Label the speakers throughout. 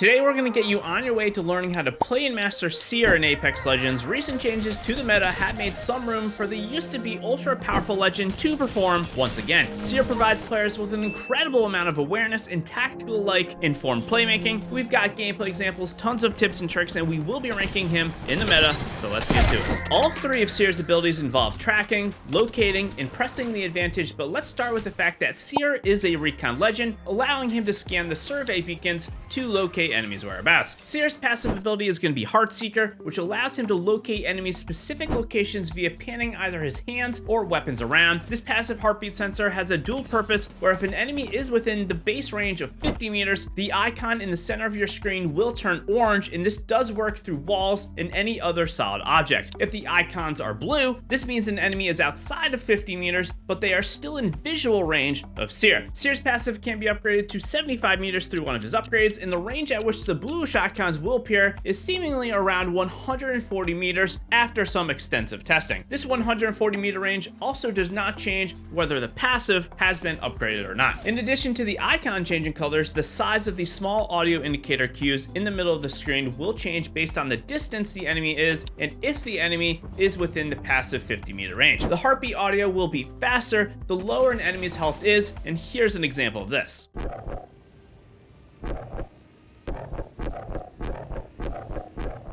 Speaker 1: Today we're going to get you on your way to learning how to play and master Seer in Apex Legends. Recent changes to the meta have made some room for the used to be ultra powerful legend to perform once again. Seer provides players with an incredible amount of awareness and tactical-like informed playmaking. We've got gameplay examples, tons of tips and tricks, and we will be ranking him in the meta, so let's get to it. All three of Seer's abilities involve tracking, locating, and pressing the advantage, but let's start with the fact that Seer is a recon legend, allowing him to scan the survey beacons to locate enemies' whereabouts. Seer's passive ability is going to be Heartseeker, which allows him to locate enemies' specific locations via panning either his hands or weapons around. This passive heartbeat sensor has a dual purpose where if an enemy is within the base range of 50 meters, the icon in the center of your screen will turn orange, and this does work through walls and any other solid object. If the icons are blue, this means an enemy is outside of 50 meters, but they are still in visual range of Seer. Seer's passive can be upgraded to 75 meters through one of his upgrades, and the range at which the blue shotguns will appear is seemingly around 140 meters after some extensive testing. This 140 meter range also does not change whether the passive has been upgraded or not. In addition to the icon changing colors, the size of the small audio indicator cues in the middle of the screen will change based on the distance the enemy is and if the enemy is within the passive 50 meter range. The heartbeat audio will be faster the lower an enemy's health is, and here's an example of this.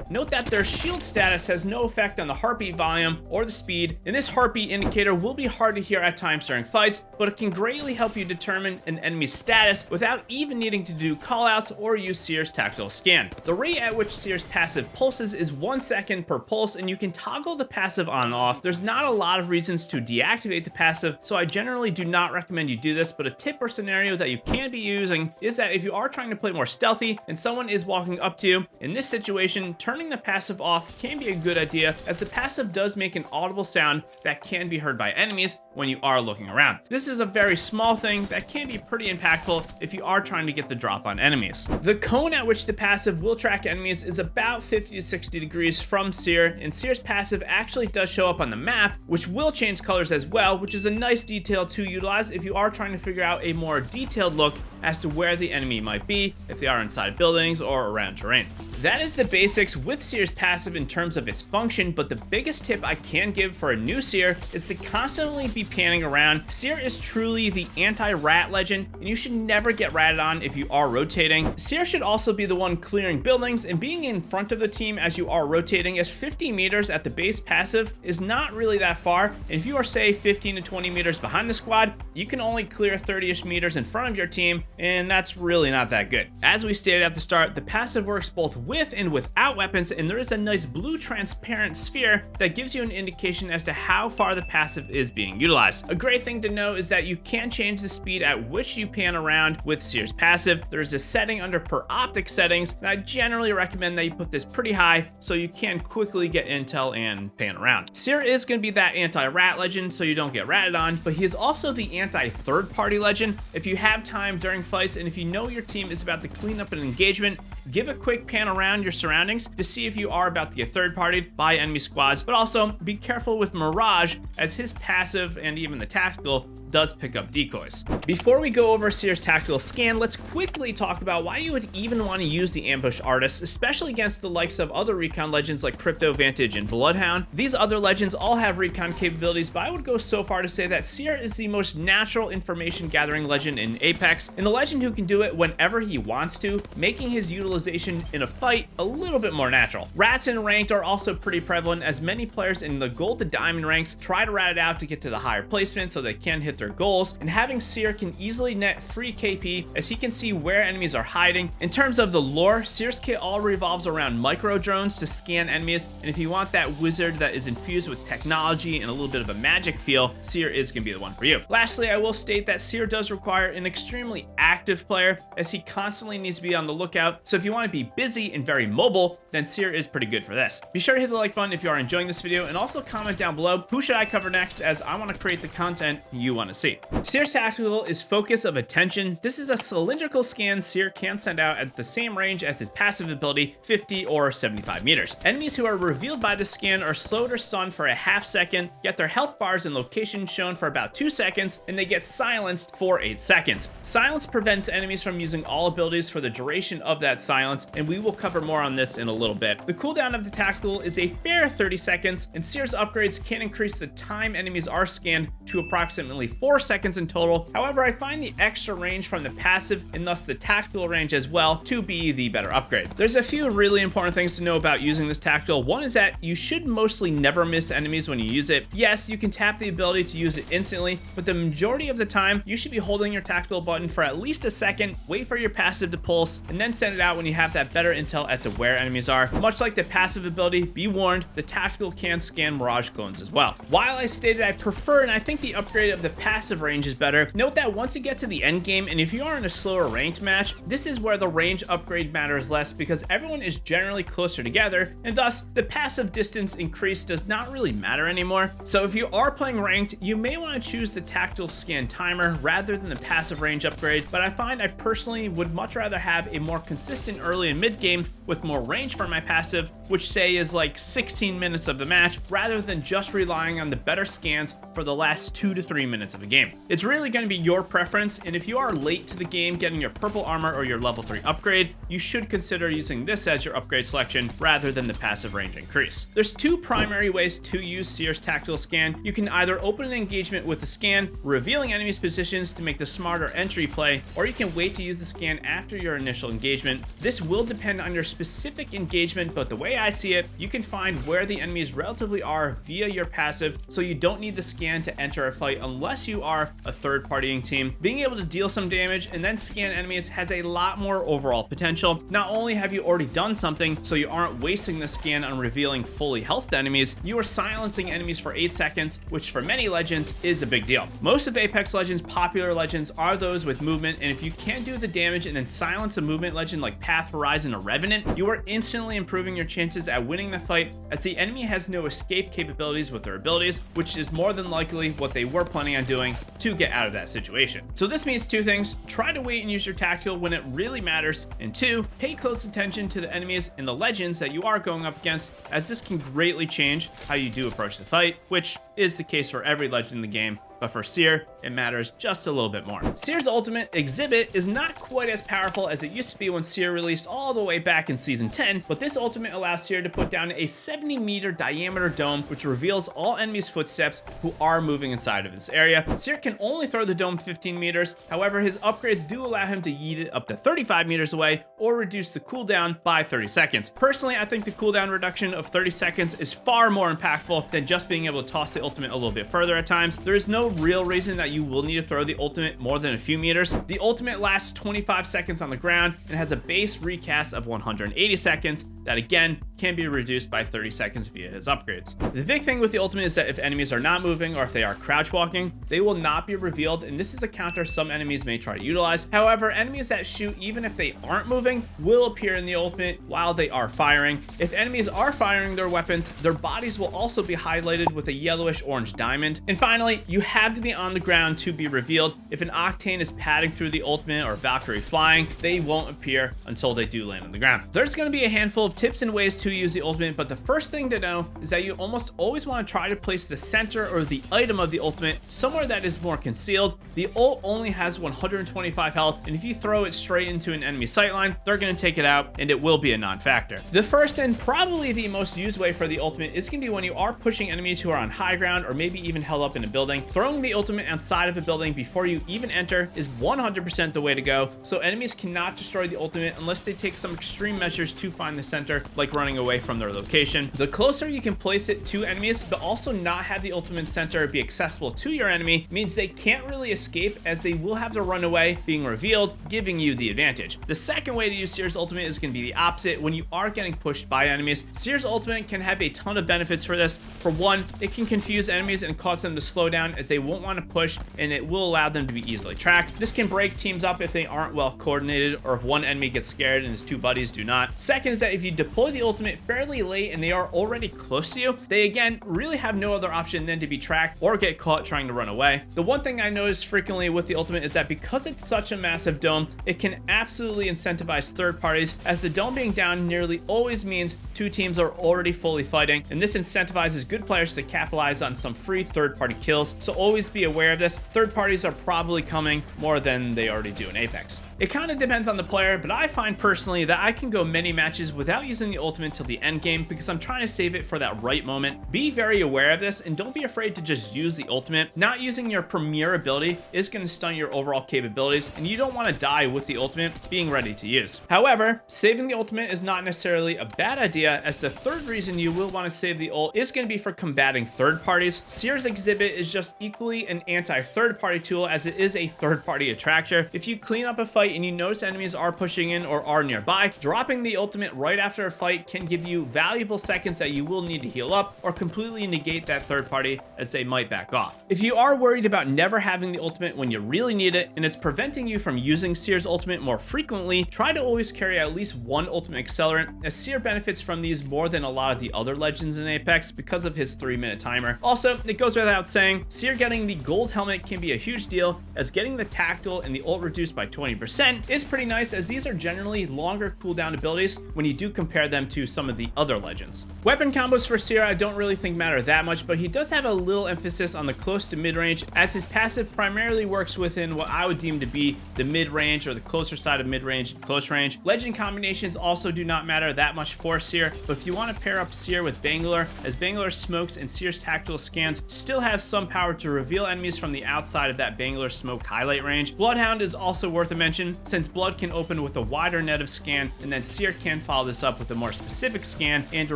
Speaker 1: Note that their shield status has no effect on the heartbeat volume or the speed, and this heartbeat indicator will be hard to hear at times during fights, but it can greatly help you determine an enemy's status without even needing to do callouts or use Seer's tactile scan. The rate at which Seer's passive pulses is 1 second per pulse, and you can toggle the passive on and off. There's not a lot of reasons to deactivate the passive, so I generally do not recommend you do this, but a tip or scenario that you can be using is that if you are trying to play more stealthy and someone is walking up to you, in this situation, turning the passive off can be a good idea, as the passive does make an audible sound that can be heard by enemies when you are looking around. This is a very small thing that can be pretty impactful if you are trying to get the drop on enemies. The cone at which the passive will track enemies is about 50 to 60 degrees from Seer, and Seer's passive actually does show up on the map, which will change colors as well, which is a nice detail to utilize if you are trying to figure out a more detailed look as to where the enemy might be, if they are inside buildings or around terrain. That is the basics with Seer's passive in terms of its function, but the biggest tip I can give for a new Seer is to constantly be panning around. Seer is truly the anti-rat legend, and you should never get ratted on if you are rotating. Seer should also be the one clearing buildings and being in front of the team as you are rotating, as 50 meters at the base passive is not really that far, and if you are, say, 15 to 20 meters behind the squad, you can only clear 30-ish meters in front of your team, and that's really not that good. As we stated at the start, the passive works both with and without weapons, and there is a nice blue transparent sphere that gives you an indication as to how far the passive is being utilized. A great thing to know is that you can change the speed at which you pan around with Seer's passive. There's a setting under per optic settings, and I generally recommend that you put this pretty high so you can quickly get intel and pan around. Seer is going to be that anti-rat legend so you don't get ratted on, but he is also the anti-third party legend. If you have time during fights and if you know your team is about to clean up an engagement, give a quick pan around your surroundings to see if you are about to get third-partied by enemy squads, but also be careful with Mirage, as his passive and even the tactical does pick up decoys. Before we go over Seer's tactical scan, let's quickly talk about why you would even want to use the ambush artist, especially against the likes of other recon legends like Crypto, Vantage, and Bloodhound. These other legends all have recon capabilities, but I would go so far to say that Seer is the most natural information gathering legend in Apex, and the legend who can do it whenever he wants to, making his utilization in a fight a little bit more natural. Rats in ranked are also pretty prevalent, as many players in the gold to diamond ranks try to rat it out to get to the higher placement so they can hit their goals, and having Seer can easily net free KP as he can see where enemies are hiding. In terms of the lore, Seer's kit all revolves around micro drones to scan enemies, and if you want that wizard that is infused with technology and a little bit of a magic feel, Seer is going to be the one for you. Lastly, I will state that Seer does require an extremely active player, as he constantly needs to be on the lookout, so if you want to be busy and very mobile, then Seer is pretty good for this. Be sure to hit the like button if you are enjoying this video, and also comment down below who should I cover next, as I want to create the content you want fun to see. Seer's tactical is focus of attention. This is a cylindrical scan Seer can send out at the same range as his passive ability, 50 or 75 meters. Enemies who are revealed by the scan are slowed or stunned for a half second, get their health bars and location shown for about 2 seconds, and they get silenced for 8 seconds. Silence prevents enemies from using all abilities for the duration of that silence, and we will cover more on this in a little bit. The cooldown of the tactical is a fair 30 seconds, and Seer's upgrades can increase the time enemies are scanned to approximately 4 seconds in total. However, I find the extra range from the passive and thus the tactical range as well to be the better upgrade. There's a few really important things to know about using this tactical. One is that you should mostly never miss enemies when you use it. Yes, you can tap the ability to use it instantly, but the majority of the time you should be holding your tactical button for at least a second, wait for your passive to pulse, and then send it out when you have that better intel as to where enemies are. Much like the passive ability, be warned, the tactical can scan mirage clones as well. While I stated I prefer and I think the upgrade of the passive range is better, note that once you get to the end game and if you are in a slower ranked match, this is where the range upgrade matters less because everyone is generally closer together, and thus the passive distance increase does not really matter anymore. So if you are playing ranked, you may want to choose the tactical scan timer rather than the passive range upgrade, but I find I personally would much rather have a more consistent early and mid game with more range for my passive, which say is like 16 minutes of the match, rather than just relying on the better scans for the last 2 to 3 minutes of a game. It's really going to be your preference, and if you are late to the game getting your purple armor or your level 3 upgrade, you should consider using this as your upgrade selection rather than the passive range increase. There's 2 primary ways to use Seer's tactical scan. You can either open an engagement with the scan, revealing enemies' positions to make the smarter entry play, or you can wait to use the scan after your initial engagement. This will depend on your specific engagement, but the way I see it, you can find where the enemies relatively are via your passive, so you don't need the scan to enter a fight unless you are a third-partying team. Being able to deal some damage and then scan enemies has a lot more overall potential. Not only have you already done something, so you aren't wasting the scan on revealing fully healthed enemies, you are silencing enemies for 8 seconds, which for many legends is a big deal. Most of Apex Legends' popular legends are those with movement, and if you can't do the damage and then silence a movement legend like Path, Horizon, or Revenant, you are instantly improving your chances at winning the fight, as the enemy has no escape capabilities with their abilities, which is more than likely what they were planning on doing to get out of that situation. So this means 2 things: try to wait and use your tactical when it really matters, and 2, pay close attention to the enemies and the legends that you are going up against, as this can greatly change how you do approach the fight, which is the case for every legend in the game. But for Seer, it matters just a little bit more. Seer's ultimate, Exhibit, is not quite as powerful as it used to be when Seer released all the way back in Season 10, but this ultimate allows Seer to put down a 70-meter diameter dome, which reveals all enemies' footsteps who are moving inside of this area. Seer can only throw the dome 15 meters, however, his upgrades do allow him to yeet it up to 35 meters away, or reduce the cooldown by 30 seconds. Personally, I think the cooldown reduction of 30 seconds is far more impactful than just being able to toss the ultimate a little bit further at times. There is no real reason that you will need to throw the ultimate more than a few meters. The ultimate lasts 25 seconds on the ground and has a base recast of 180 seconds that again can be reduced by 30 seconds via his upgrades. The big thing with the ultimate is that if enemies are not moving or if they are crouch walking, they will not be revealed, and this is a counter some enemies may try to utilize. However, enemies that shoot even if they aren't moving will appear in the ultimate while they are firing. If enemies are firing their weapons, their bodies will also be highlighted with a yellowish orange diamond. And finally, you have to be on the ground to be revealed. If an Octane is padding through the ultimate or Valkyrie flying, they won't appear until they do land on the ground. There's going to be a handful of tips and ways to use the ultimate, but the first thing to know is that you almost always want to try to place the center or the item of the ultimate somewhere that is more concealed. The ult only has 125 health, and if you throw it straight into an enemy sightline, they're going to take it out and it will be a non-factor. The first and probably the most used way for the ultimate is going to be when you are pushing enemies who are on high ground or maybe even held up in a building. Throwing the ultimate outside of a building before you even enter is 100% the way to go, so enemies cannot destroy the ultimate unless they take some extreme measures to find the center, like running away from their location. The closer you can place it to enemies, but also not have the ultimate center be accessible to your enemy, means they can't really escape, as they will have to run away, being revealed, giving you the advantage. The second way to use Seer's ultimate is going to be the opposite. When you are getting pushed by enemies, Seer's ultimate can have a ton of benefits for this. For one, it can confuse enemies and cause them to slow down, as they won't want to push, and it will allow them to be easily tracked. This can break teams up if they aren't well coordinated, or if one enemy gets scared and his 2 buddies do not. Second is that if you deploy the ultimate ultimate fairly late and they are already close to you, they again really have no other option than to be tracked or get caught trying to run away. The one thing I notice frequently with the ultimate is that because it's such a massive dome, it can absolutely incentivize third parties, as the dome being down nearly always means two teams are already fully fighting, and this incentivizes good players to capitalize on some free third-party kills. So always be aware of this. Third parties are probably coming more than they already do in Apex. It kind of depends on the player, but I find personally that I can go many matches without using the ultimate till the end game because I'm trying to save it for that right moment. Be very aware of this and don't be afraid to just use the ultimate. Not using your premier ability is going to stun your overall capabilities, and you don't want to die with the ultimate being ready to use. However, saving the ultimate is not necessarily a bad idea, as the third reason you will want to save the ult is going to be for combating third parties. Seers exhibit is just equally an anti-third party tool, as it is a third party attractor. If you clean up a fight and you notice enemies are pushing in or are nearby, dropping the ultimate right after a fight can give you valuable seconds that you will need to heal up or completely negate that third party, as they might back off. If you are worried about never having the ultimate when you really need it and it's preventing you from using Seer's ultimate more frequently, try to always carry at least one ultimate accelerant, as Seer benefits from these more than a lot of the other legends in Apex because of his 3-minute timer. Also, it goes without saying, Seer getting the gold helmet can be a huge deal, as getting the tactical and the ult reduced by 20% is pretty nice, as these are generally longer cooldown abilities when you do compare them to some of the other legends. Weapon combos for Seer I don't really think matter that much, but he does have a little emphasis on the close to mid-range, as his passive primarily works within what I would deem to be the mid-range or the closer side of mid-range and close range. Legend combinations also do not matter that much for Seer, but if you want to pair up Seer with Bangalore, as Bangalore smokes and Seer's tactical scans still have some power to reveal enemies from the outside of that Bangalore smoke highlight range. Bloodhound is also worth a mention, since Blood can open with a wider net of scan, and then Seer can follow this up with a more specific scan and to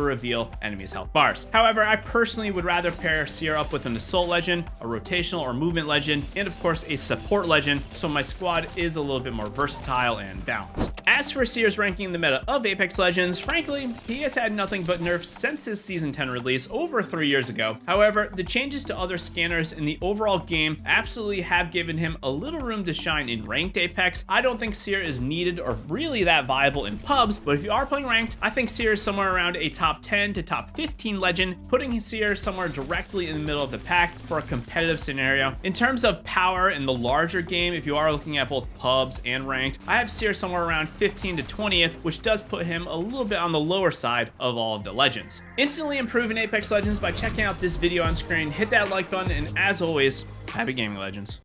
Speaker 1: reveal enemies' health bars. However, I personally would rather pair Seer up with an assault legend, a rotational or movement legend, and of course a support legend, so my squad is a little bit more versatile and balanced. As for Seer's ranking in the meta of Apex Legends, frankly, he has had nothing but nerfs since his Season 10 release over 3 years ago. However, the changes to other scanners in the overall game absolutely have given him a little room to shine in ranked Apex. I don't think Seer is needed or really that viable in pubs, but if you are playing ranked, I think Seer is somewhere around a top 10 to top 15 legend, putting Seer somewhere directly in the middle of the pack for a competitive scenario. In terms of power in the larger game, if you are looking at both pubs and ranked, I have Seer somewhere around 15 to 20th, which does put him a little bit on the lower side of all of the legends. Instantly improve in Apex Legends by checking out this video on screen, hit that like button, and as always, happy gaming, legends.